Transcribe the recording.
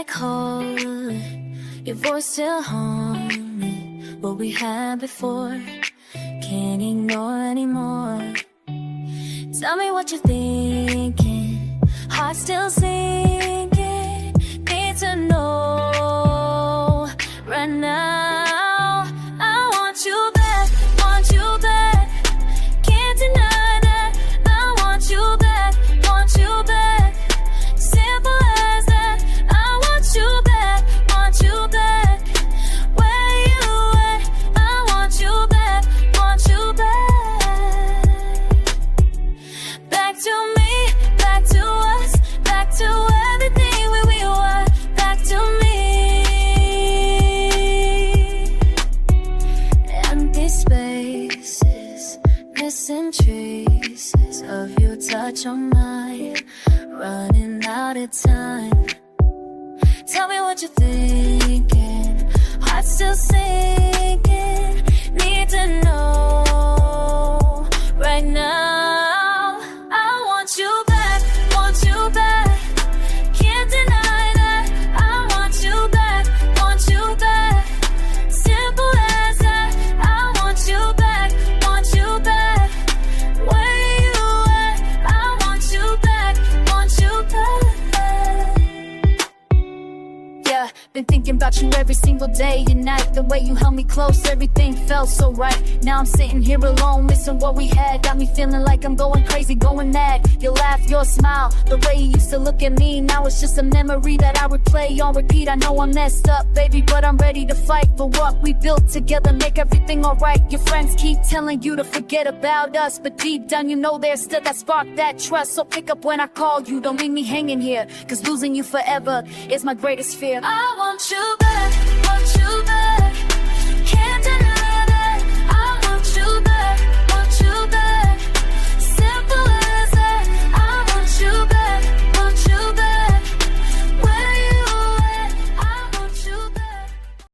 I call, your voice still haunts what we had before. Can't ignore anymore. Tell me what you're thinking. Heart still sinking. Need to know right now. I want you back, want you back. Can't deny that. I want you back, want you back. Simple as that. I want you back, want you back. Where you at? I want you back, want you back. Back to me, back to us, back to everything we were. Back to me. Empty spaces, missing traces of your touch on mine. Running out of time. Tell me what you're thinking. Heart still sinking. Need to know right now. I want you back, want you back. Can't deny that. I want you back, want you back. Simple as that. I want you back, want you back. Where you at? I want you back, want you back. Yeah, been thinking about you every single day and night. The way you held me close, everything felt so right. Now I'm sitting here alone, missing what we had. Got me feeling like I'm going crazy, going mad. Your laugh, your smile, the way you used to look at me. Now it's just a memory that I replay on repeat. I know I'm messed up, baby, but I'm ready to fight for what we built together. Make everything alright. Your friends keep telling you to forget about us, but deep down you know there's still that spark, that trust. So pick up when I call you, don't leave me hanging here, cause losing you forever is my greatest fear. I want you back,